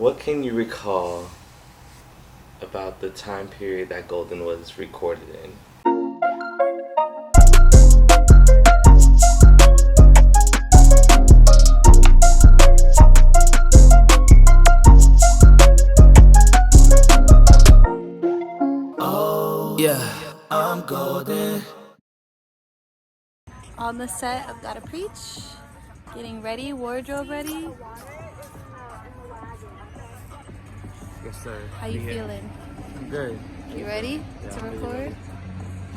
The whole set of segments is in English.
What can you recall about the time period that Golden was recorded in? Yeah, I'm golden. On the set of Gotta Preach, getting ready, wardrobe ready. Yes, sir. How you feeling? I'm good. You ready Yeah, to I'm really record? ready.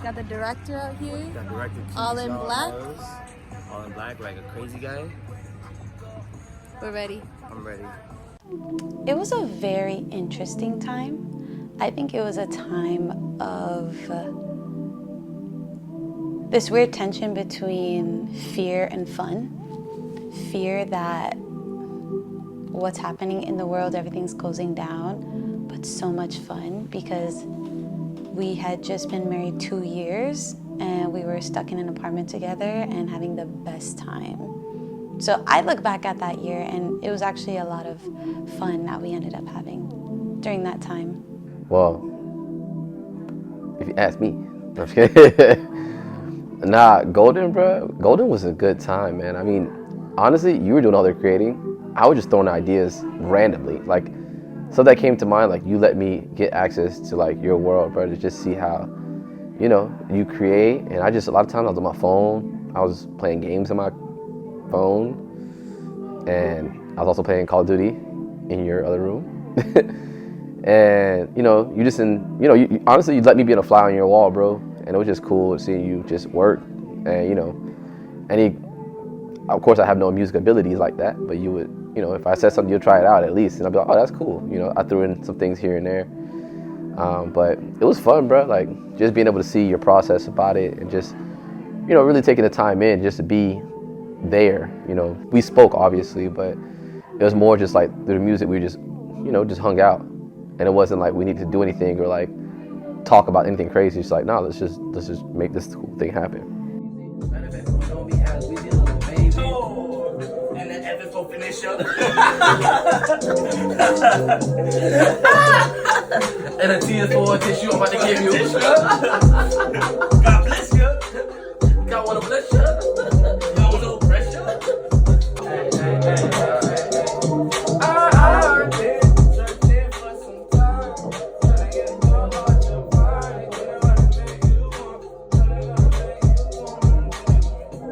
Got the director out here, Got director all in black. All in black, like a crazy guy. We're ready. I'm ready. It was a very interesting time. I think it was a time of this weird tension between fear and fun. Fear that what's happening in the world, everything's closing down, but so much fun because we had just been married 2 years and we were stuck in an apartment together and having the best time. So I look back at that year and it was actually a lot of fun that we ended up having during that time. Well, if you ask me, I'm just kidding. Nah, Golden, bro. Golden was a good time, man. I mean, honestly, you were doing all the creating. I was just throwing ideas randomly. Like, stuff that came to mind, like, you let me get access to, like, your world, bro, to just see how, you know, you create. And a lot of times I was on my phone. I was playing games on my phone. And I was also playing Call of Duty in your other room. And, you know, honestly, you let me be a fly on your wall, bro. And it was just cool seeing you just work. And, you know, of course I have no music abilities like that, but you would, you know, if I said something, you'll try it out at least. And I'd be like, oh, that's cool. You know, I threw in some things here and there. But it was fun, bro. Like, just being able to see your process about it and just, you know, really taking the time in just to be there. You know, we spoke, obviously, but it was more just like through the music, we just, you know, just hung out. And it wasn't like we need to do anything or like talk about anything crazy. It's like, no, let's just make this cool thing happen. And the Evans will finish up. And a tear for a tissue I'm about to give you. God bless you. God wanna bless you. You no pressure. Hey, hey, hey. I've been searching for some time. Trying to get your heart to find.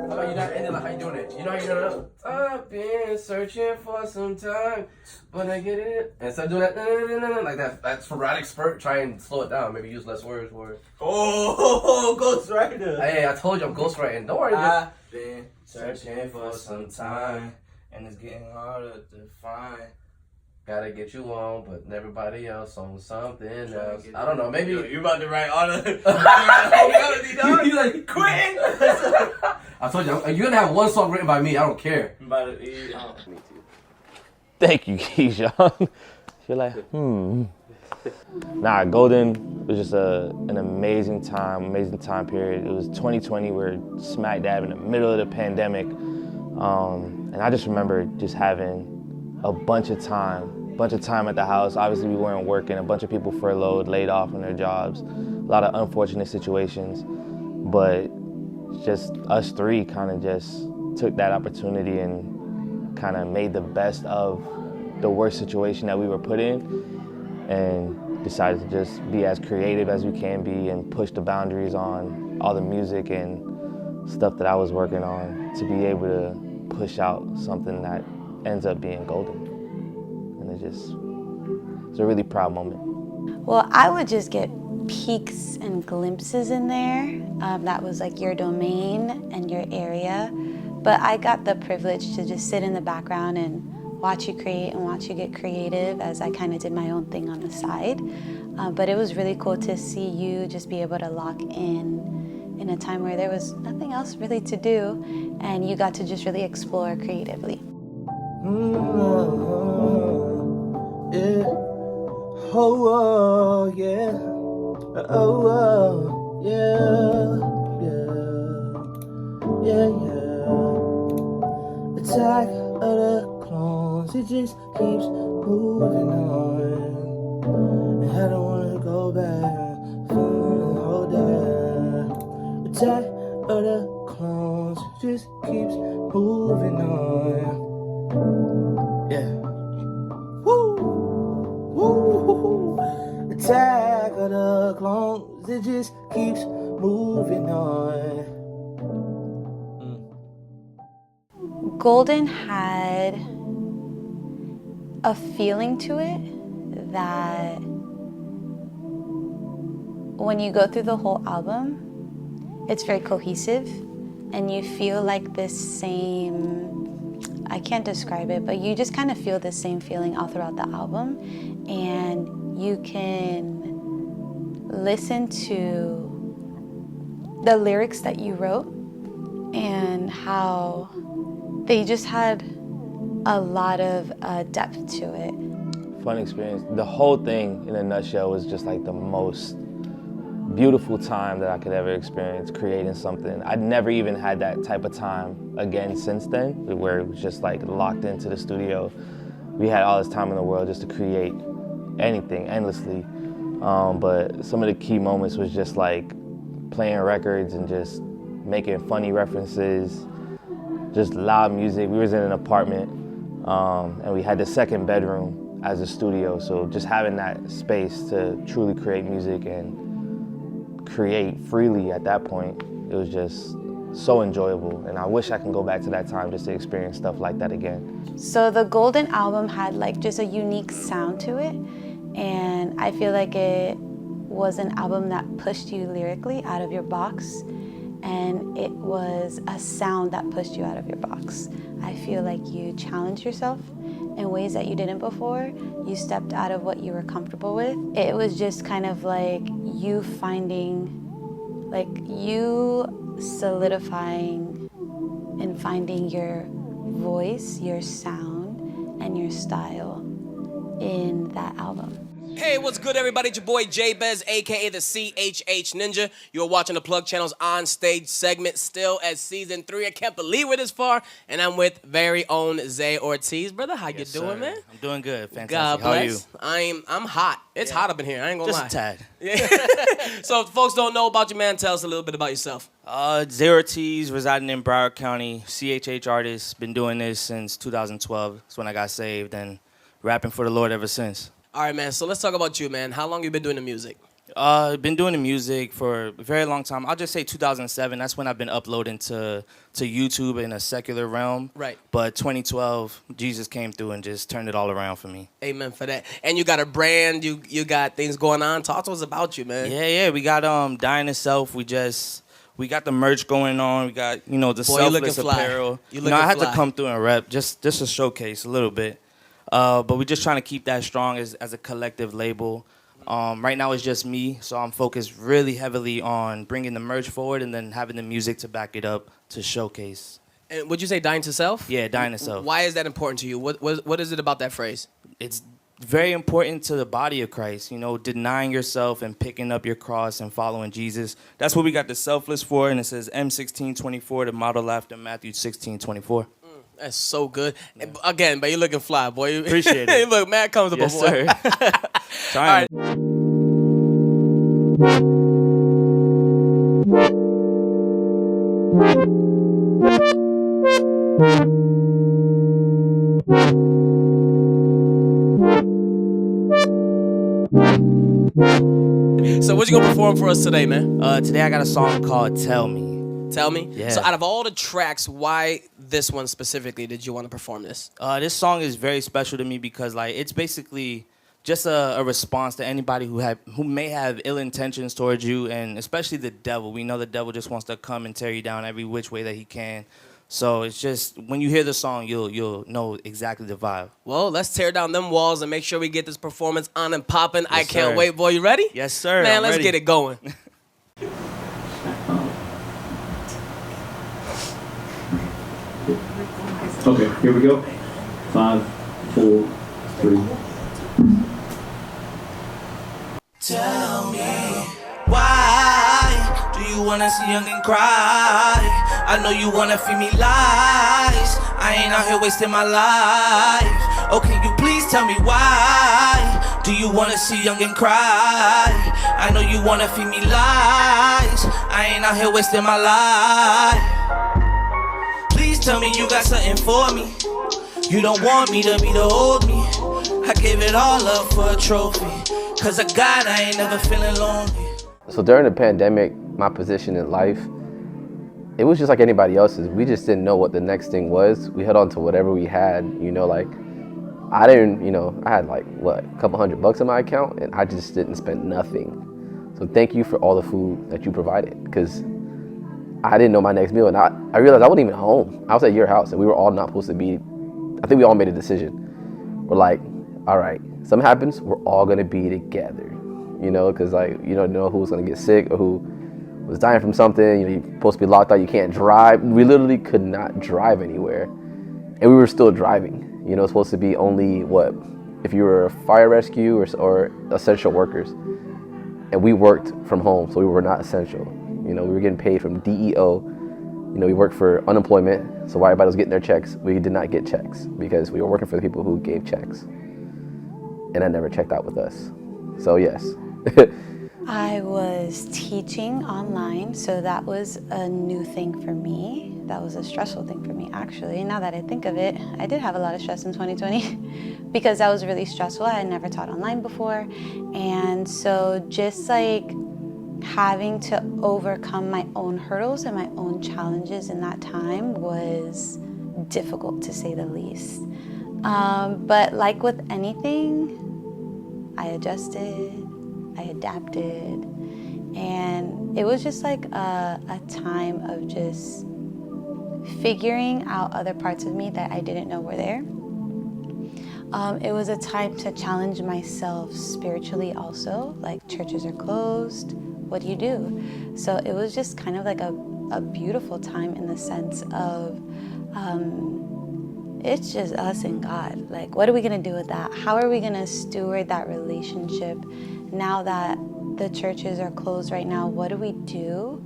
How about you not ending like how you doing it? You know how you doing it? I've been searching for some time, but I get it. And instead of doing that, like that sporadic spurt, try and slow it down. Maybe use less words for it. Oh, ghostwriter. Hey, I told you I'm ghostwriting. Don't worry. I've been searching for some time, and it's getting harder to find. Gotta get you on, but everybody else on something else. I don't know. Maybe you about to write all the melody, you like quitting. I told you you're gonna have one song written by me. I don't care. I'm about to eat. Me too. Thank you, Keijon. You're like, Nah, Golden was just an amazing time period. It was 2020. We were smack dab in the middle of the pandemic. And I just remember just having a bunch of time at the house. Obviously, we weren't working. A bunch of people furloughed, laid off on their jobs. A lot of unfortunate situations. But just us three kind of just took that opportunity and kind of made the best of the worst situation that we were put in and decided to just be as creative as we can be and push the boundaries on all the music and stuff that I was working on to be able to push out something that ends up being golden. And it's a really proud moment. Well, I would just get peeks and glimpses in there. That was like your domain and your area. But I got the privilege to just sit in the background and watch you create and watch you get creative as I kind of did my own thing on the side. But it was really cool to see you just be able to lock in a time where there was nothing else really to do and you got to just really explore creatively. Yeah. Oh, yeah. Oh, yeah. Attack of the clones, it just keeps moving on. And I don't wanna go back, hold that. Attack of the clones just keeps moving on. Yeah. Woo! Woo! Attack of the clones, it just keeps moving on. Golden had a feeling to it that when you go through the whole album, it's very cohesive and you feel like this same, I can't describe it, but you just kind of feel the same feeling all throughout the album, and you can listen to the lyrics that you wrote and how they just had a lot of depth to it. Fun experience. The whole thing in a nutshell was just like the most beautiful time that I could ever experience creating something. I'd never even had that type of time again since then, where it was just like locked into the studio. We had all this time in the world just to create anything endlessly. But some of the key moments was just like playing records and just making funny references, just loud music. We was in an apartment and we had the second bedroom as a studio. So just having that space to truly create music and create freely at that point, it was just so enjoyable. And I wish I can go back to that time just to experience stuff like that again. So the Golden album had like just a unique sound to it. And I feel like it was an album that pushed you lyrically out of your box. And it was a sound that pushed you out of your box. I feel like you challenged yourself in ways that you didn't before. You stepped out of what you were comfortable with. It was just kind of like you finding, like you solidifying and finding your voice, your sound, and your style in that album. Hey, what's good, everybody? It's your boy J-Bez, a.k.a. the CHH Ninja. You're watching the Plug Channel's On Stage segment, still at Season 3. I can't believe we're this far, and I'm with very own Zae Ortiz. Brother, how you doing, man? I'm doing good. Fantastic. God bless. How are you? I'm hot. It's hot up in here. I ain't gonna lie. Just a tad. Yeah. So if folks don't know about you, man, tell us a little bit about yourself. Zae Ortiz, residing in Broward County, CHH artist. Been doing this since 2012. That's when I got saved, and rapping for the Lord ever since. All right, man, so let's talk about you, man. How long you been doing the music? Been doing the music for a very long time. I'll just say 2007. That's when I've been uploading to YouTube in a secular realm. Right. But 2012, Jesus came through and just turned it all around for me. Amen for that. And you got a brand. You got things going on. Talk to us about you, man. Yeah. We got Dying to Self. We got the merch going on. We got, the selfless apparel. I had to come through and rep just to showcase a little bit. But we're just trying to keep that strong as a collective label. Right now it's just me, so I'm focused really heavily on bringing the merch forward and then having the music to back it up to showcase. And would you say dying to self? Yeah, dying to self. Why is that important to you? What is it about that phrase? It's very important to the body of Christ, denying yourself and picking up your cross and following Jesus. That's what we got the selfless for, and it says M1624, the model after Matthew 16:24. That's so good. Yeah. Again, but you're looking fly, boy. Appreciate it. You look mad comfortable, yes, boy. Sir. All right. So what you gonna perform for us today, man? Today I got a song called Tell Me. Tell me? Yeah. So out of all the tracks, why this one specifically did you want to perform this? This song is very special to me because it's basically just a response to anybody who may have ill intentions towards you, and especially the devil. We know the devil just wants to come and tear you down every which way that he can. So it's just, when you hear the song, you'll know exactly the vibe. Well, let's tear down them walls and make sure we get this performance on and popping. Yes, I can't sir. wait, boy. You ready? Yes, sir. Man, I'm let's ready. get it going. Okay, here we go. 5, 4, 3. Tell me, why do you wanna see young and cry? I know you wanna feed me lies. I ain't out here wasting my life Oh, can you please tell me why? Do you wanna see youngin' cry? I know you wanna feed me lies. I ain't out here wasting my life. Please tell me you got something for me. You don't want me to be the old me. I gave it all up for a trophy. Cause a God, I ain't never feeling lonely. So during the pandemic, my position in life, it was just like anybody else's. We just didn't know what the next thing was. We held on to whatever we had, you know, like I didn't, you know, I had like what, a couple $100 in my account, and I just didn't spend nothing. So thank you for all the food that you provided, because I didn't know my next meal, and I realized I wasn't even home. I was at your house, and we were all not supposed to be. I think we all made a decision. We're like, all right, something happens, we're all gonna be together, you know, because like you don't know who's gonna get sick or who was dying from something. You know, you're supposed to be locked out, you can't drive. We literally could not drive anywhere, and we were still driving. You know, it's supposed to be only what, if you were a fire rescue or essential workers, and we worked from home, so we were not essential. You know, we were getting paid from DEO. You know, we worked for unemployment, so while everybody was getting their checks, we did not get checks because we were working for the people who gave checks, and that never checked out with us. So yes. I was teaching online, so that was a new thing for me. That was a stressful thing for me, actually. Now that I think of it, I did have a lot of stress in 2020 because that was really stressful. I had never taught online before. And so just like having to overcome my own hurdles and my own challenges in that time was difficult, to say the least. But like with anything, I adjusted, I adapted, and it was just like a time of just figuring out other parts of me that I didn't know were there. It was a time to challenge myself spiritually also, like churches are closed, what do you do? So it was just kind of like a beautiful time in the sense of it's just us and God. Like, what are we gonna do with that? How are we gonna steward that relationship now that the churches are closed right now? What do we do?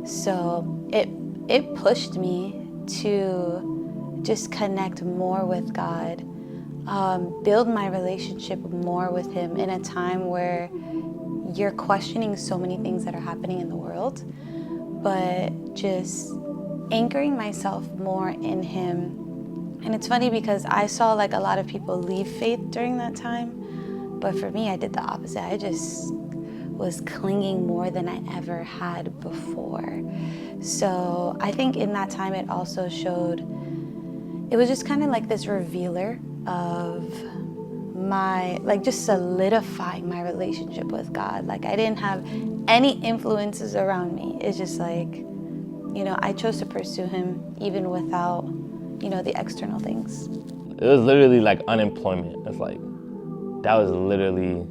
So it pushed me to just connect more with God, build my relationship more with Him in a time where you're questioning so many things that are happening in the world, but just anchoring myself more in Him. And it's funny because I saw like a lot of people leave faith during that time, but for me, I did the opposite. I just was clinging more than I ever had before. So I think in that time, it also showed, it was just kind of like this revealer of my, like just solidifying my relationship with God. Like I didn't have any influences around me. It's just like, you know, I chose to pursue Him even without, you know, the external things. It was literally like unemployment. It's like, that was literally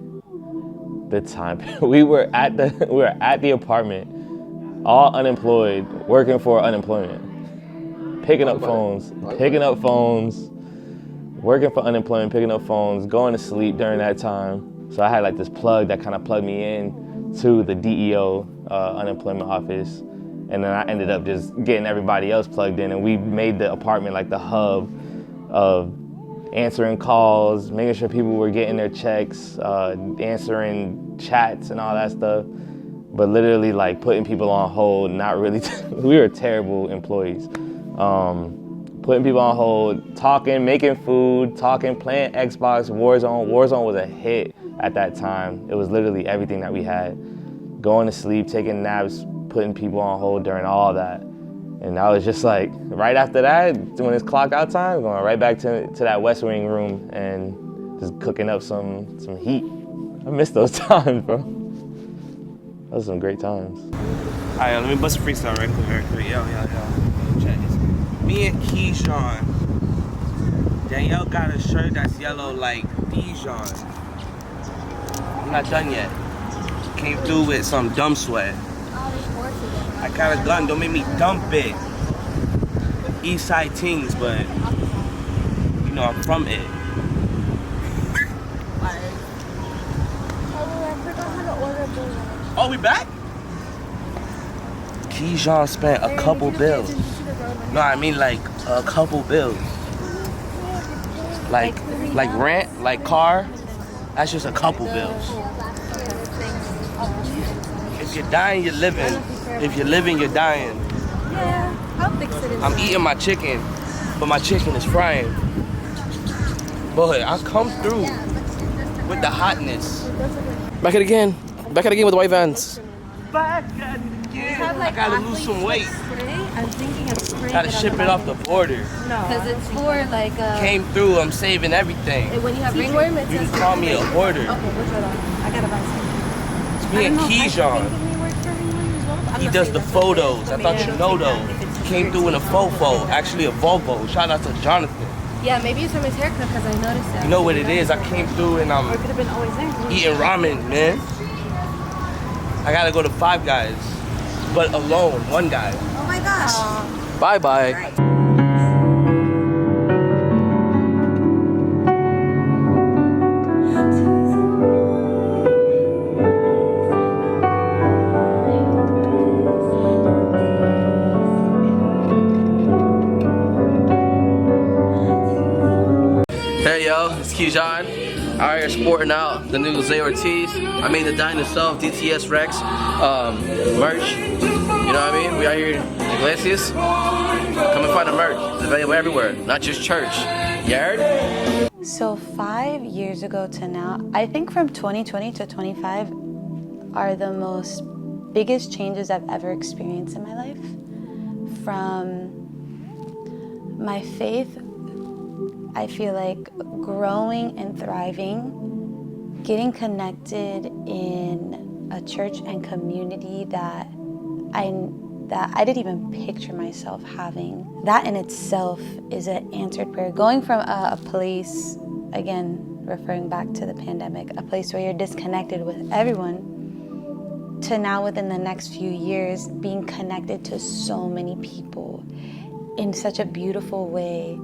the time. We were at the apartment, all unemployed, working for unemployment, picking up phones, working for unemployment, picking up phones, going to sleep during that time. So I had like this plug that kind of plugged me in to the DEO unemployment office. And then I ended up just getting everybody else plugged in, and we made the apartment like the hub of answering calls, making sure people were getting their checks, answering chats and all that stuff. But literally like putting people on hold, not really, we were terrible employees. Putting people on hold, talking, making food, talking, playing Xbox, Warzone. Warzone was a hit at that time. It was literally everything that we had. Going to sleep, taking naps, putting people on hold during all that. And I was just like, right after that, when it's clock out time, going right back to that West Wing room and just cooking up some heat. I miss those times, bro. Those were some great times. All right, let me bust a freestyle right quick. Yo. Check this. Me and Keijon. Danielle got a shirt that's yellow like Dijon. I'm not done yet. Came through with some dumb sweat. I got a gun, don't make me dump it. East side things, but you know I'm from it. Oh, we back? Keijon spent a couple bills. No, I mean like a couple bills. Like Like rent, like car, that's just a couple bills. If you're dying, you're living. If you're living, you're dying. Yeah, I'll fix it. I'm eating my chicken, but my chicken is frying. Boy, I come through with the hotness. Back at it again. Back at it again with the white vans. Back at it again. I gotta lose some weight. I'm thinking of spraying. Gotta ship it off the border. No, because it's for like. Came through. I'm saving everything. When you have ringworm, it You says. can call me a hoarder. Okay, which one? I gotta buy some. It's me and Keijon. He does the photos. I thought you know those. Came through in a fofo, actually a Volvo. Shout out to Jonathan. Yeah, maybe it's from his haircut because I noticed that. You know what it is? I came through and I'm Or it could have been always there. eating ramen, man. I gotta go to Five Guys, but alone, one guy. Oh my gosh. Bye-bye. Hey yo, it's Keijon. Out here sporting out the new Zae Ortiz. I mean the Dine itself, DTS Rex merch. You know what I mean? We out here in Iglesias. Come and find the merch. It's available everywhere, not just church. You heard? So 5 years ago to now, I think from 2020 to 25 are the most biggest changes I've ever experienced in my life. From my faith, I feel like growing and thriving, getting connected in a church and community that I didn't even picture myself having. That in itself is an answered prayer. Going from a place, again, referring back to the pandemic, a place where you're disconnected with everyone, to now within the next few years being connected to so many people in such a beautiful way.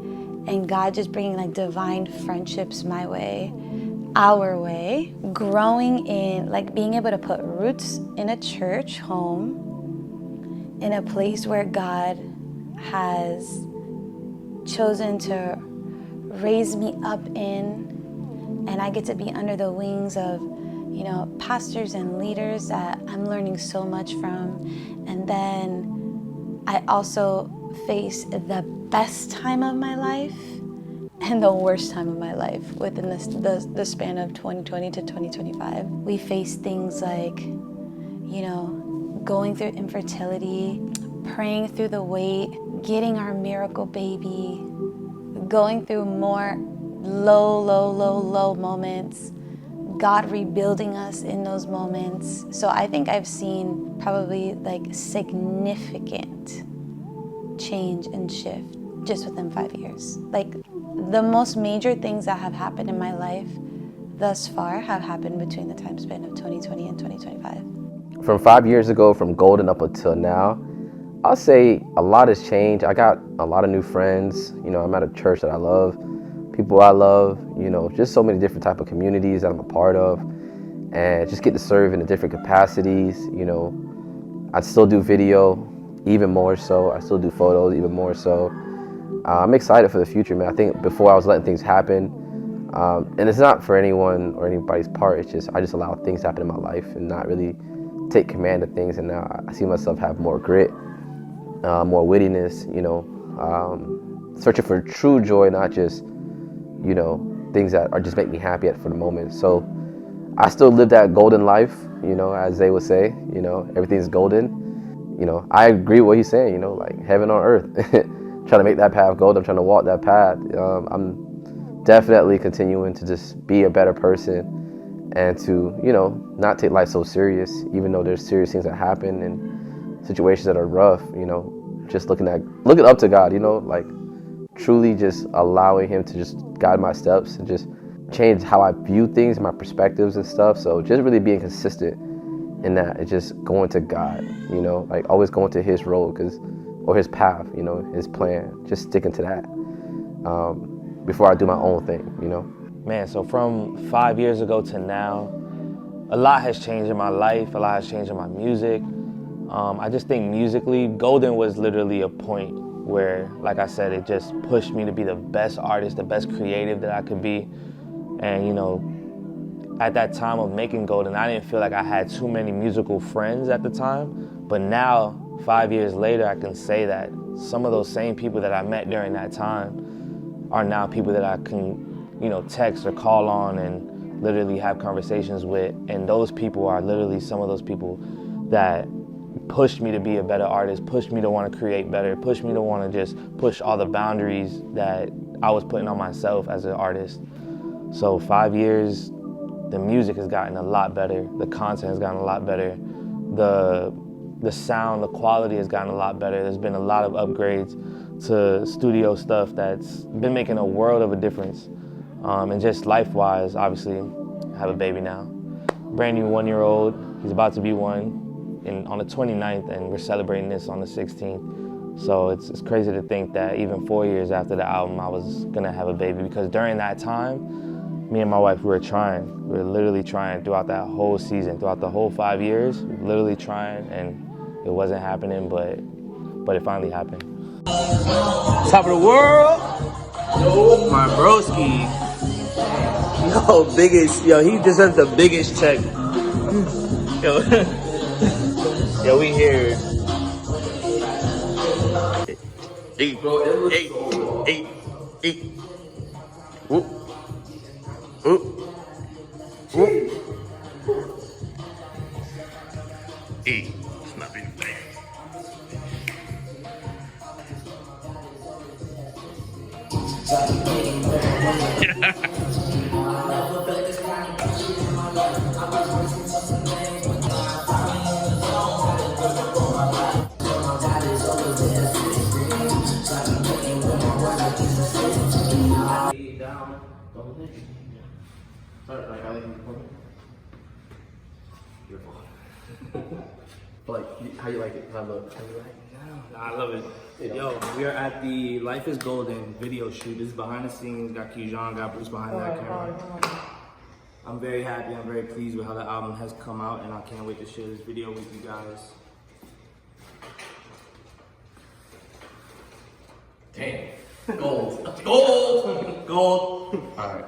And God just bringing like divine friendships my way, our way, growing in like being able to put roots in a church home, in a place where God has chosen to raise me up in, and I get to be under the wings of, you know, pastors and leaders that I'm learning so much from. And then I also face the best time of my life and the worst time of my life within the span of 2020 to 2025. We face things like, you know, going through infertility, praying through the wait, getting our miracle baby, going through more low moments, God rebuilding us in those moments. So I think I've seen probably like significant change and shift just within 5 years. Like the most major things that have happened in my life thus far have happened between the time span of 2020 and 2025. From 5 years ago, from Golden up until now, I'll say a lot has changed. I got a lot of new friends. You know, I'm at a church that I love, people I love, you know, just so many different type of communities that I'm a part of, and just get to serve in the different capacities. You know, I still do video, even more so. I still do photos, even more so. I'm excited for the future, man. I think before I was letting things happen, and it's not for anyone or anybody's part. It's just I just allow things to happen in my life and not really take command of things. And now I see myself have more grit, more wittiness. You know, searching for true joy, not just, you know, things that are just make me happy for the moment. So I still live that golden life, you know, as they would say. You know, everything's golden. You know, I agree with what he's saying, you know, like heaven on earth. Trying to make that path golden. I'm trying to walk that path. I'm definitely continuing to just be a better person and to, you know, not take life so serious, even though there's serious things that happen and situations that are rough, you know, just looking up to God, you know, like truly just allowing him to just guide my steps and just change how I view things, my perspectives and stuff. So just really being consistent in that, it's just going to God, you know, like always going to his road, or his path, you know, his plan, just sticking to that before I do my own thing, you know. Man, so from 5 years ago to now, a lot has changed in my life, a lot has changed in my music. I just think musically, Golden was literally a point where, like I said, it just pushed me to be the best artist, the best creative that I could be. And, you know, at that time of making Golden, I didn't feel like I had too many musical friends at the time. But now, 5 years later, I can say that some of those same people that I met during that time are now people that I can, you know, text or call on and literally have conversations with. And those people are literally some of those people that pushed me to be a better artist, pushed me to want to create better, pushed me to want to just push all the boundaries that I was putting on myself as an artist. So 5 years, the music has gotten a lot better, the content has gotten a lot better, the sound, the quality has gotten a lot better. There's been a lot of upgrades to studio stuff that's been making a world of a difference. And just life-wise, obviously, I have a baby now. Brand new 1-year-old, he's about to be one on the 29th, and we're celebrating this on the 16th. So it's crazy to think that even 4 years after the album, I was gonna have a baby, because during that time, me and my wife, we were trying. We were literally trying throughout that whole season, throughout the whole 5 years, literally trying, and it wasn't happening, but it finally happened. Top of the world, my broski. Yo, he deserves the biggest check. Yo, we here. Hey. Whoop. Hey, it's not being bad. Like, how you like it? How you like it? I love it. Yo, we are at the Life is Golden video shoot. This is behind the scenes. Got Keijon, got Bruce behind that camera. I'm very happy. I'm very pleased with how the album has come out, and I can't wait to share this video with you guys. Damn. Gold. All right.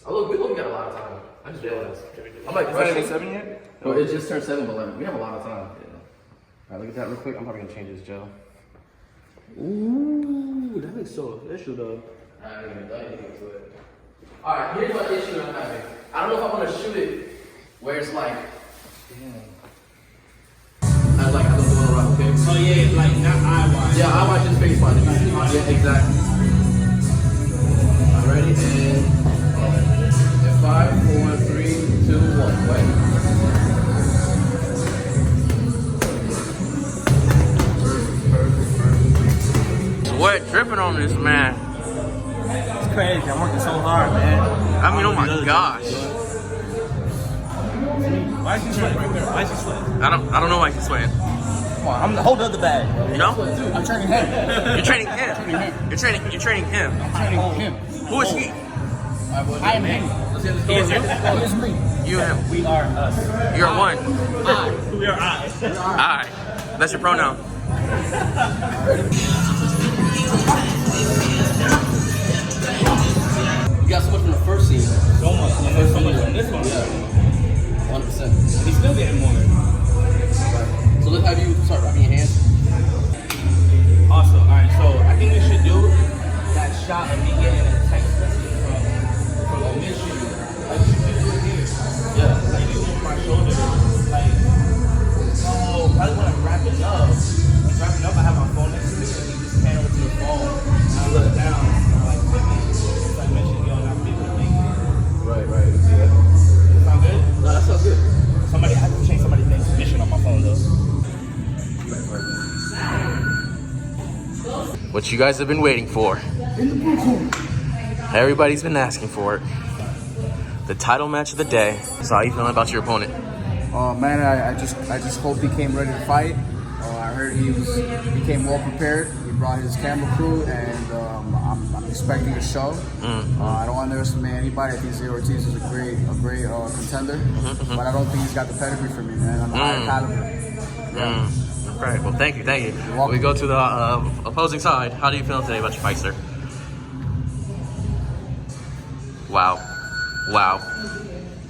Oh, look, we got a lot of time. I just realized. I'm like, is it 7 yet? No, it just turned 7, but like, we have a lot of time. Yeah. All right, look at that real quick. I'm probably gonna change this gel. Ooh, that looks so official though. I haven't even done anything to it. All right, here's my issue I'm having. I don't know if I want to shoot it where it's like, I like how I'm going around, okay? Oh yeah, like not eye-wise. Yeah, eye-wise just face fine. Yeah, exactly. All right, ready? And 5, 4, 3, 2, 1. Wait. Sweat dripping on this man. It's crazy. I'm working so hard, man. I mean, oh my gosh. Why is he sweating right there? Why is he sweating? I don't know why he's sweating. Come on, I'm the hold of the bag. You know? I'm training him. You're training him. You're training him. I'm training him. Who is he? I am him. He is me. You and him. We are us. You're one. We are I. I. That's your pronoun. You got so much from the first scene. So much. And there's so much from this one. Yeah. 100%. And he's still getting more. Right. So let's have you start wrapping your hands. Awesome. Alright, so I think we should do that shot of me getting a text message from a mission. Like you should do it here. Yeah. Like you over my shoulder. Like, so probably when I'm wrapping up, I have my phone next to me and you just hand over to the phone. And I look down and I'm like, it's like mission, yo, and I'm able to make it. Right. Yeah. Sound good? No, that sounds good. I have to change somebody's name's mission on my phone though. What you guys have been waiting for. Everybody's been asking for it. The title match of the day. So how you feeling about your opponent? Man, I just hope he came ready to fight. I heard he came well prepared. He brought his camera crew, and I'm expecting a show. I don't underestimate anybody. I think Zae Ortiz is a great contender, but I don't think he's got the pedigree for me, man. I'm high caliber. Yeah. Right. Well, thank you. We go to the opposing side. How do you feel today about your fight, sir? Wow.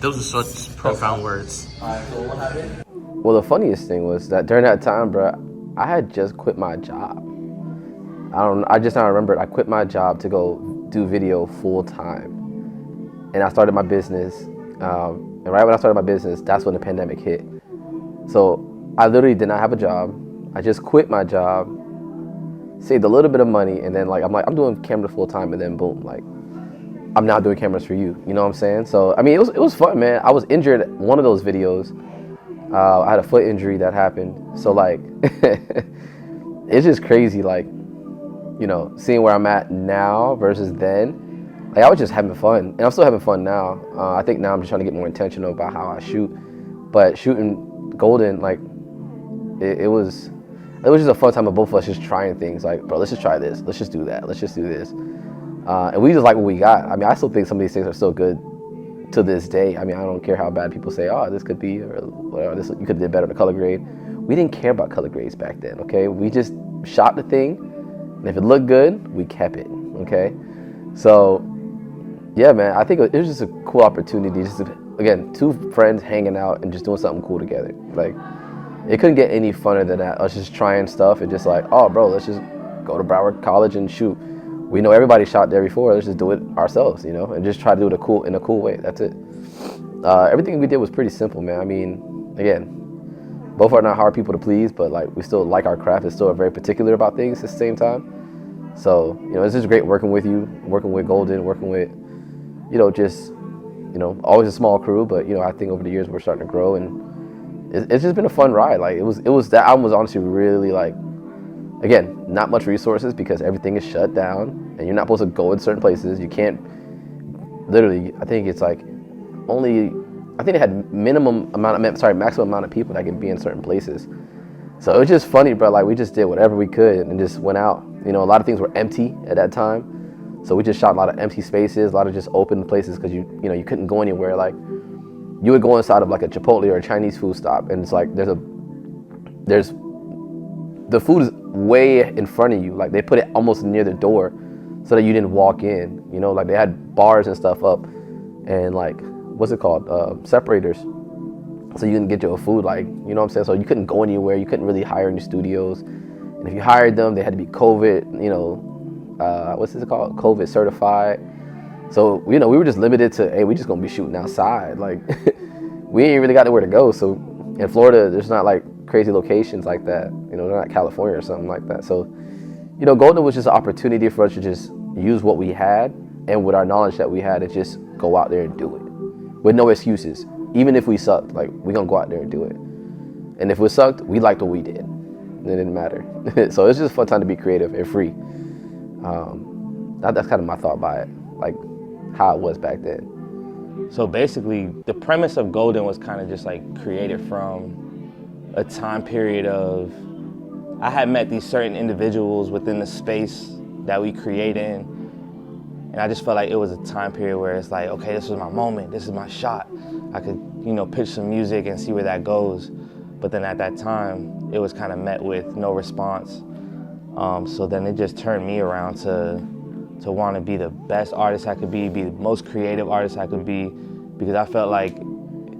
Those are such profound words. Well, the funniest thing was that during that time, bro, I had just quit my job. I just now remembered I quit my job to go do video full time. And I started my business. And right when I started my business, that's when the pandemic hit. So I literally did not have a job. I just quit my job, saved a little bit of money, and then I'm doing camera full time, and then boom, I'm now doing cameras for you. You know what I'm saying? So I mean, it was fun, man. I was injured at one of those videos. I had a foot injury that happened. So it's just crazy, seeing where I'm at now versus then. I was just having fun, and I'm still having fun now. I think now I'm just trying to get more intentional about how I shoot. But shooting Golden, it was just a fun time of both of us just trying things. Bro, let's just try this. Let's just do that. Let's just do this. And we just like what we got. I mean, I still think some of these things are still good to this day. I mean, I don't care how bad people say, oh, this could be, or whatever, you could have did better in the color grade. We didn't care about color grades back then, okay? We just shot the thing, and if it looked good, we kept it, okay? So, yeah, man, I think it was just a cool opportunity. Just to, again, two friends hanging out and just doing something cool together. It couldn't get any funner than that. Us just trying stuff and just oh, bro, let's just go to Broward College and shoot. We know everybody shot there before. Let's just do it ourselves, and just try to do it in a cool way. That's it. Everything we did was pretty simple, man. I mean, again, both are not hard people to please, but we still like our craft and still are very particular about things at the same time. So, it's just great working with you, working with Golden, working with, always a small crew, but I think over the years we're starting to grow, and it's just been a fun ride. It was that album was honestly really again, not much resources because everything is shut down and you're not supposed to go in certain places. You can't literally, I think it's they had maximum amount of people that can be in certain places. So it was just funny, bro. We just did whatever we could and just went out. A lot of things were empty at that time. So we just shot a lot of empty spaces, a lot of just open places because you couldn't go anywhere. You would go inside of a Chipotle or a Chinese food stop, and it's the food is way in front of you. They put it almost near the door so that you didn't walk in. They had bars and stuff up, and what's it called? Separators. So you didn't get your food, you know what I'm saying? So you couldn't go anywhere. You couldn't really hire any studios, and if you hired them, they had to be COVID. What's this called? COVID certified. So we were just limited to, hey, we just gonna be shooting outside. We ain't really got nowhere to go. So in Florida, there's not crazy locations like that. They're not California or something like that. So, Golden was just an opportunity for us to just use what we had and with our knowledge that we had to just go out there and do it with no excuses. Even if we sucked, we gonna go out there and do it. And if we sucked, we liked what we did. It didn't matter. So it's just a fun time to be creative and free. That's kind of my thought by it, how it was back then. So basically, the premise of Golden was kind of just created from a time period of, I had met these certain individuals within the space that we create in, and I just felt like it was a time period where it's okay, this was my moment, this is my shot. I could, pitch some music and see where that goes. But then at that time, it was kind of met with no response. So then it just turned me around to want to be the best artist I could be the most creative artist I could be, because I felt like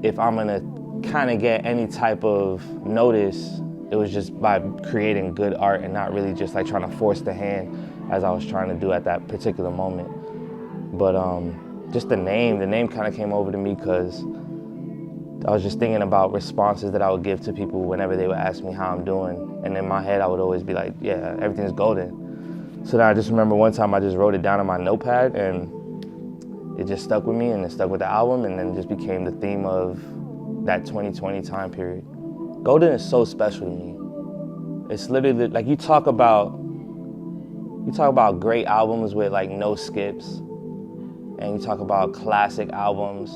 if I'm gonna kind of get any type of notice, it was just by creating good art and not really just trying to force the hand as I was trying to do at that particular moment. But just the name kind of came over to me because I was just thinking about responses that I would give to people whenever they would ask me how I'm doing. And in my head, I would always be like, yeah, everything's golden. So then I just remember one time I just wrote it down on my notepad, and it just stuck with me, and it stuck with the album, and then it just became the theme of that 2020 time period. Golden is so special to me. It's literally you talk about great albums with no skips, and you talk about classic albums.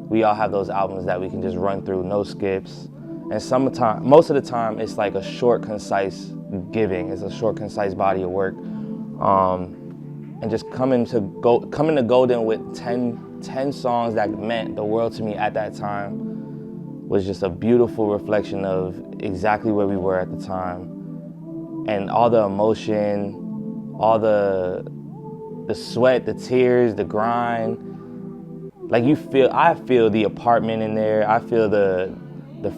We all have those albums that we can just run through, no skips. And most of the time, it's a short, concise giving. It's a short, concise body of work. And just coming to Golden with 10 songs that meant the world to me at that time was just a beautiful reflection of exactly where we were at the time. And all the emotion, all the sweat, the tears, the grind, like I feel the apartment in there. I feel the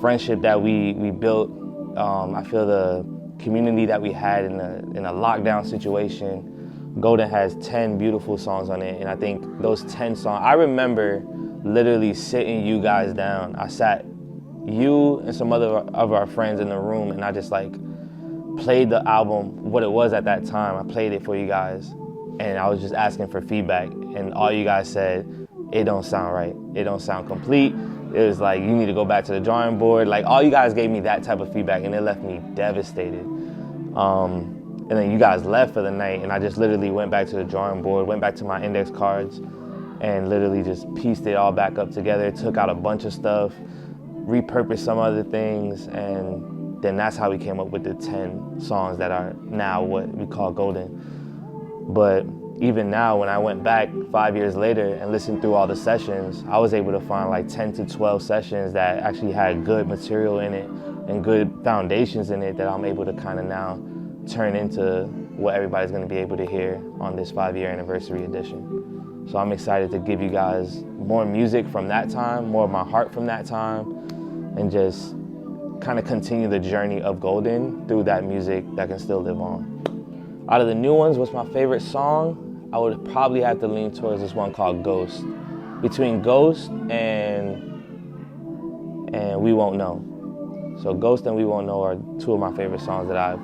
friendship that we built. I feel the community that we had in a lockdown situation. Golden has 10 beautiful songs on it, and I think those 10 songs, I remember literally sitting you guys down. I sat you and some other of our friends in the room, and I just like played the album, what it was at that time. I played it for you guys, and I was just asking for feedback, and all you guys said, it don't sound right, it don't sound complete. It was like, you need to go back to the drawing board. Like, all you guys gave me that type of feedback, and it left me devastated. And then you guys left for the night, and I just literally went back to the drawing board, went back to my index cards, and literally just pieced it all back up together, took out a bunch of stuff, repurposed some other things, and then that's how we came up with the 10 songs that are now what we call Golden. But even now, when I went back 5 years later and listened through all the sessions, I was able to find like 10 to 12 sessions that actually had good material in it and good foundations in it that I'm able to kind of now turn into what everybody's going to be able to hear on this 5-year anniversary edition. So I'm excited to give you guys more music from that time, more of my heart from that time, and just kind of continue the journey of Golden through that music that can still live on. Out of the new ones, what's my favorite song? I would probably have to lean towards this one called Ghost. Between Ghost and We Won't Know. So Ghost and We Won't Know are two of my favorite songs that I've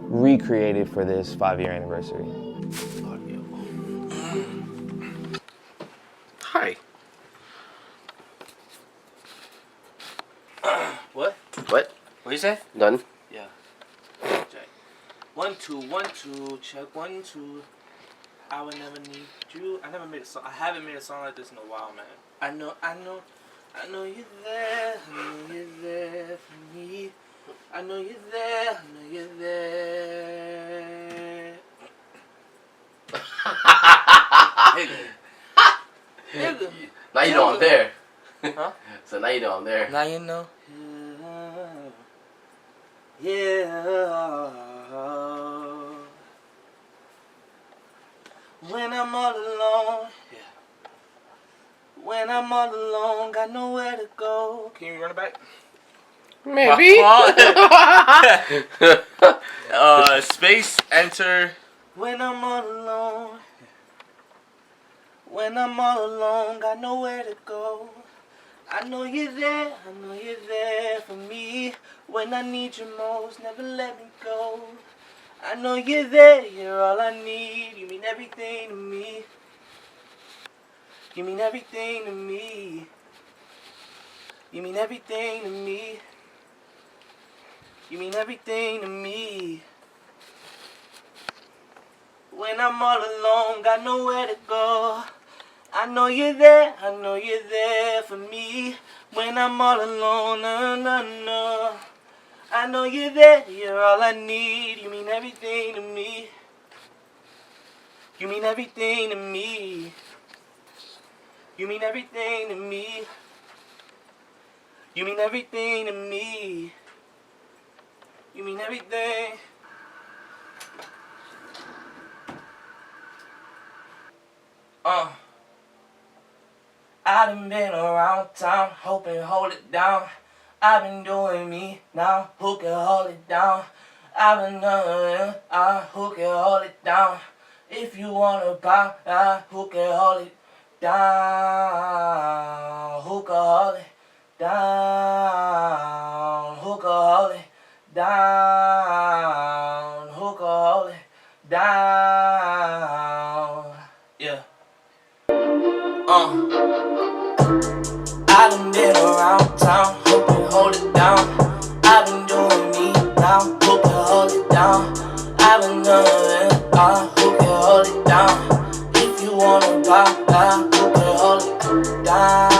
recreated for this 5-year anniversary. Hi. What? What? What you say? Done? Yeah. Check. 1, 2, 1, 2, check 1, 2. I would never need you. I never made a song. I haven't made a song like this in a while, man. I know you're there. I know you're there for me. I know you're there. I know you're there. Nigga. Now you know I'm there. Huh? So now you know I'm there. Now you know. Yeah. When I'm all alone. Yeah. When I'm all alone, got nowhere to go. Can you run it back? Maybe. Space, enter. When I'm all alone. When I'm all alone, got nowhere to go. I know you're there, I know you're there for me. When I need you most, never let me go. I know you're there, you're all I need. You mean everything to me. You mean everything to me. You mean everything to me. You mean everything to me. When I'm all alone, got nowhere to go. I know you're there, I know you're there for me. When I'm all alone, no, no, no. I know you're there, you're all I need. You mean everything to me. You mean everything to me. You mean everything to me. You mean everything to me. You mean everything. I done been around town, hoping hold it down. I've been doing me now, who can hold it down? I've been who can hold it down? If you wanna bow, who can hold it down? Who can hold it down? Who can hold it down? Who can hold it down? Yeah. I done been around town, hoping hold it down. I've been doing me now, who can hold it down? I've been who can hold it down? If you wanna bow, who can hold it down?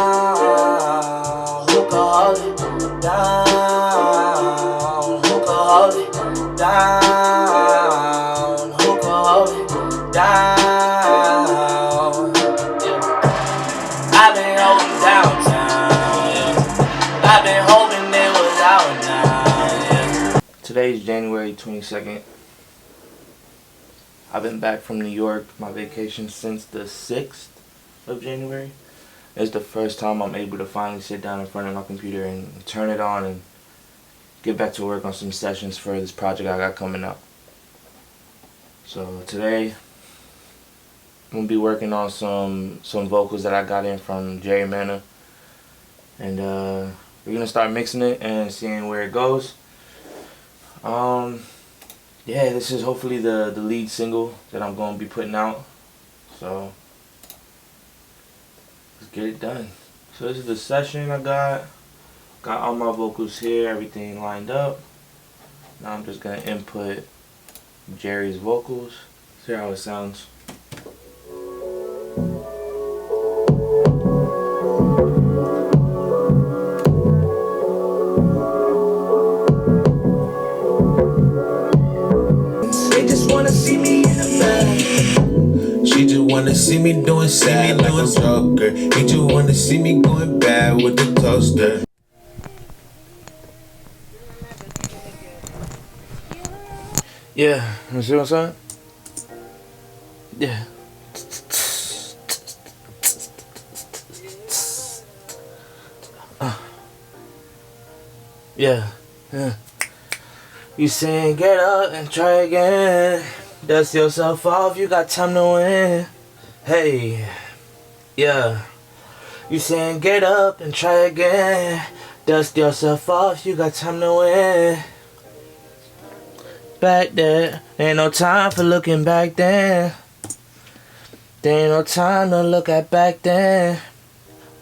Who can hold it down? Who can hold it down? Who can hold it down? I've been holding downtown, yeah. I've been hoping they was out now, yeah. today's January 22nd. I've been back from New York, my vacation, since the 6th of January. It's the first time I'm able to finally sit down in front of my computer and turn it on and get back to work on some sessions for this project I got coming up. So today, I'm gonna be working on some vocals that I got in from Jerry Manna, and we're gonna start mixing it and seeing where it goes. Yeah, this is hopefully the lead single that I'm gonna be putting out. So let's get it done. So this is the session I got all my vocals here, everything lined up. Now I'm just gonna input Jerry's vocals, see how it sounds. Wanna see me doing sad like a Joker. He just wanna see me going bad with the toaster. Yeah, you see what I'm saying? Yeah. Yeah. You saying get up and try again. Dust yourself off, you got time to win. Hey, yeah. You saying get up and try again. Dust yourself off, you got time to win. Back there, ain't no time for looking back then. There ain't no time to look at back then.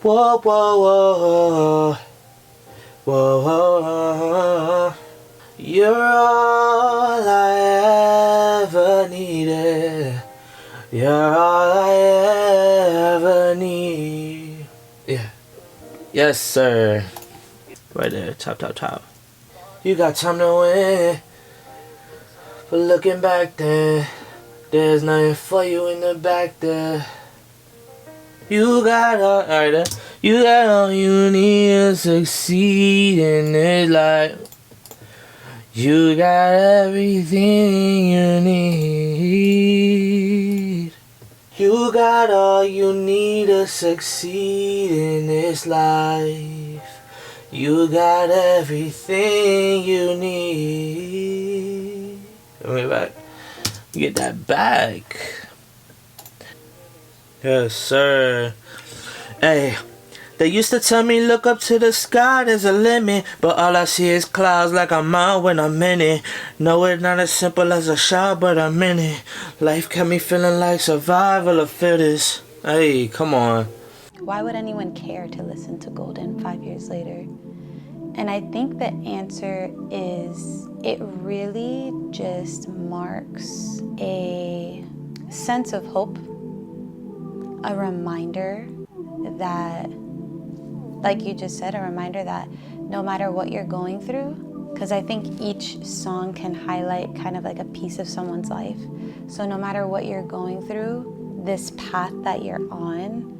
Whoa, whoa, whoa. Whoa, whoa, whoa. You're all I ever needed. You're all I ever need. Yeah. Yes, sir. Right there, top. You got time to win. But looking back then, there's nothing for you in the back there. You got all, right there. You got all you need to succeed in this life. You got everything you need. You got all you need to succeed in this life. You got everything you need. Let me back. Get that back. Yes, sir. Hey. They used to tell me look up to the sky, there's a limit. But all I see is clouds like I'm out when I'm in it. No, it's not as simple as a shot, but I'm in it. Life kept me feeling like survival of fittest. Hey, come on. Why would anyone care to listen to Golden 5 years later? And I think the answer is it really just marks a sense of hope, a reminder that, like you just said, a reminder that no matter what you're going through, because I think each song can highlight kind of like a piece of someone's life. So no matter what you're going through, this path that you're on,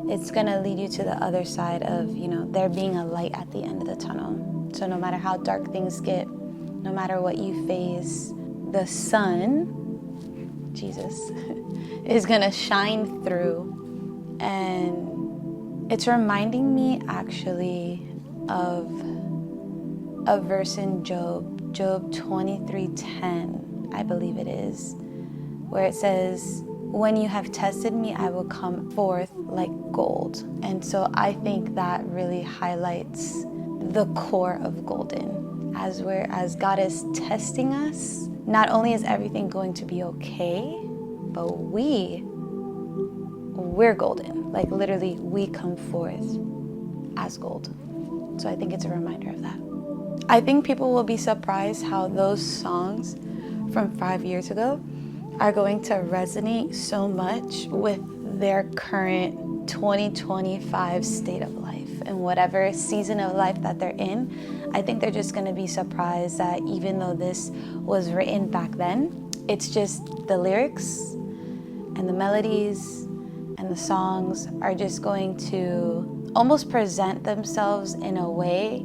it's gonna lead you to the other side of, you know, there being a light at the end of the tunnel. So no matter how dark things get, no matter what you face, the sun, Jesus, is gonna shine through. And it's reminding me actually of a verse in Job 23:10, I believe it is, where it says, when you have tested me, I will come forth like gold. And so I think that really highlights the core of Golden. As God is testing us, not only is everything going to be okay, but we're golden. Like literally, we come forth as gold. So I think it's a reminder of that. I think people will be surprised how those songs from 5 years ago are going to resonate so much with their current 2025 state of life and whatever season of life that they're in. I think they're just going to be surprised that even though this was written back then, it's just the lyrics and the melodies and the songs are just going to almost present themselves in a way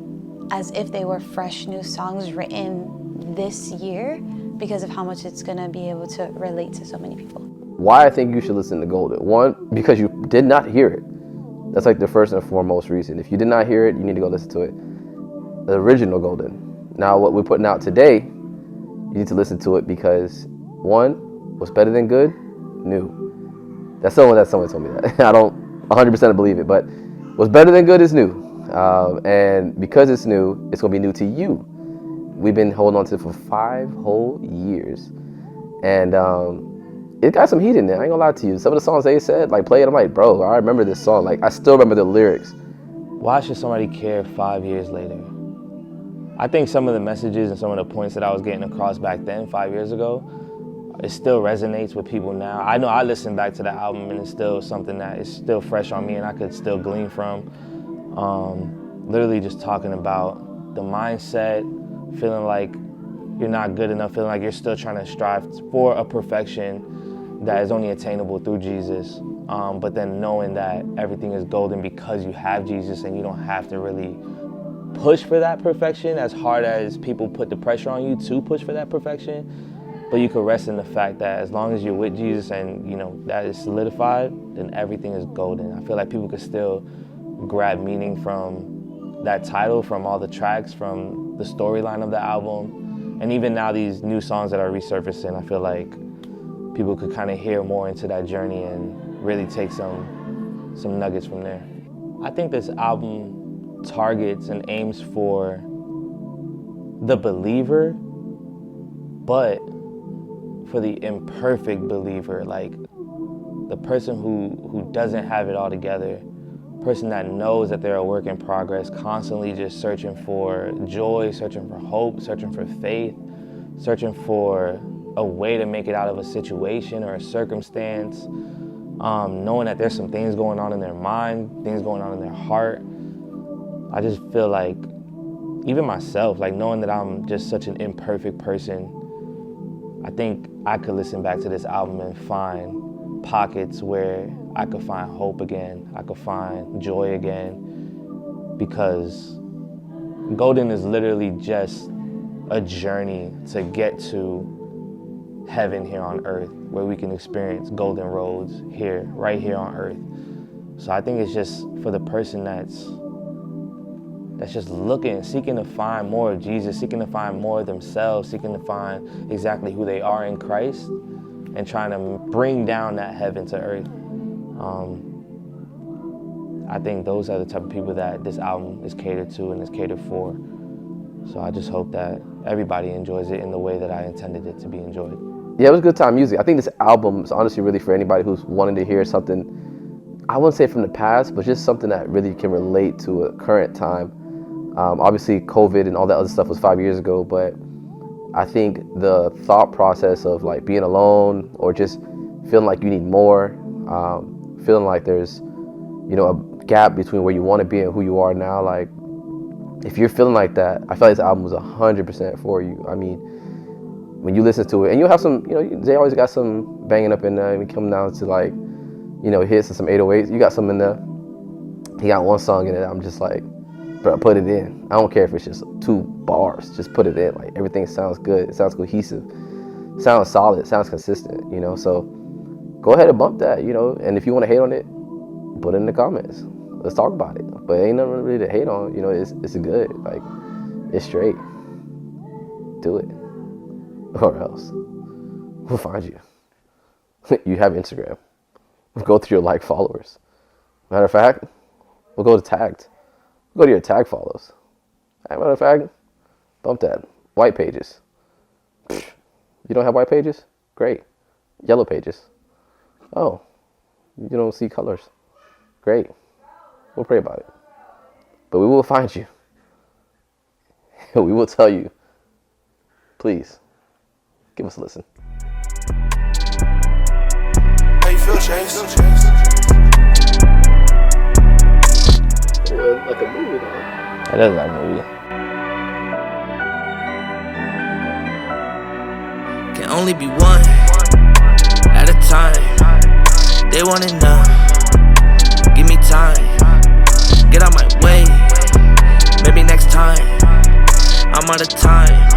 as if they were fresh new songs written this year because of how much it's gonna be able to relate to so many people. Why I think you should listen to Golden. One, because you did not hear it. That's like the first and foremost reason. If you did not hear it, you need to go listen to it. The original Golden. Now what we're putting out today, you need to listen to it because one, what's better than good? New. That's someone told me that. I don't 100% believe it, but what's better than good is new. And because it's new, it's gonna be new to you. We've been holding on to it for 5 whole years. And it got some heat in there, I ain't gonna lie to you. Some of the songs they said, like play it, I'm like, bro, I remember this song. Like I still remember the lyrics. Why should somebody care 5 years later? I think some of the messages and some of the points that I was getting across back then, 5 years ago, it still resonates with people now. I know I listen back to the album and it's still something that is still fresh on me and I could still glean from. Literally just talking about the mindset, feeling like you're not good enough, feeling like you're still trying to strive for a perfection that is only attainable through Jesus. But then knowing that everything is golden because you have Jesus and you don't have to really push for that perfection as hard as people put the pressure on you to push for that perfection. But you can rest in the fact that as long as you're with Jesus and you know that is solidified, then everything is golden. I feel like people could still grab meaning from that title, from all the tracks, from the storyline of the album. And even now these new songs that are resurfacing, I feel like people could kind of hear more into that journey and really take some nuggets from there. I think this album targets and aims for the believer, but for the imperfect believer, like the person who doesn't have it all together, person that knows that they're a work in progress, constantly just searching for joy, searching for hope, searching for faith, searching for a way to make it out of a situation or a circumstance, knowing that there's some things going on in their mind, things going on in their heart. I just feel like, even myself, like knowing that I'm just such an imperfect person, I think I could listen back to this album and find pockets where I could find hope again, I could find joy again, because Golden is literally just a journey to get to heaven here on earth, where we can experience golden roads here, right here on earth. So I think it's just for the person that's just looking, seeking to find more of Jesus, seeking to find more of themselves, seeking to find exactly who they are in Christ, and trying to bring down that heaven to earth. I think those are the type of people that this album is catered to and is catered for. So I just hope that everybody enjoys it in the way that I intended it to be enjoyed. Yeah, it was good time music. I think this album is honestly really for anybody who's wanting to hear something, I wouldn't say from the past, but just something that really can relate to a current time. Obviously, COVID and all that other stuff was 5 years ago, but I think the thought process of like being alone or just feeling like you need more, feeling like there's, you know, a gap between where you want to be and who you are now. Like, if you're feeling like that, I feel like this album was 100% for you. I mean, when you listen to it, and you'll have some, you know, they always got some banging up in there. And we come down to like, you know, hits and some 808s. You got some in there. He got one song in it. I'm just like, bro, put it in. I don't care if it's just 2 bars. Just put it in. Like, everything sounds good. It sounds cohesive. Sounds solid. Sounds consistent. You know, so go ahead and bump that. You know, and if you want to hate on it, put it in the comments. Let's talk about it. But ain't nothing really to hate on. You know, it's good. Like, it's straight. Do it. Or else we'll find you. You have Instagram. We'll go through your like followers. Matter of fact, we'll go to tagged. We'll go to your tag follows. Matter of fact, bump that. White pages. You don't have white pages? Great. Yellow pages. Oh, you don't see colors. Great. We'll pray about it. But we will find you. We will tell you, please, give us a listen. How you feel, Chase? Like a movie, though. That is like a movie. Can only be one at a time. They wanna know. Give me time. Get out my way. Maybe next time. I'm out of time.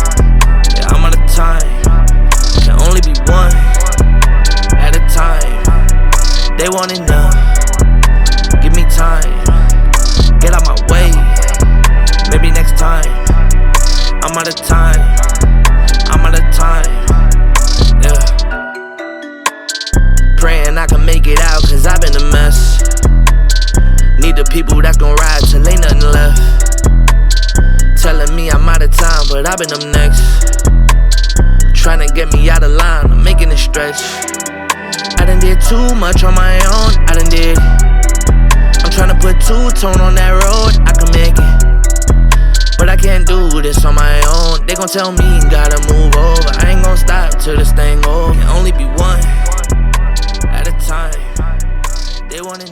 people that gon' ride till ain't nothing left. Telling me I'm out of time, but I've been up next. Trying to get me out of line, I'm making it stretch. I done did too much on my own, I done did. I'm trying to put two-tone on that road, I can make it. But I can't do this on my own. They gon' tell me gotta move over. I ain't gon' stop till this thing over. Can only be one at a time. They wanna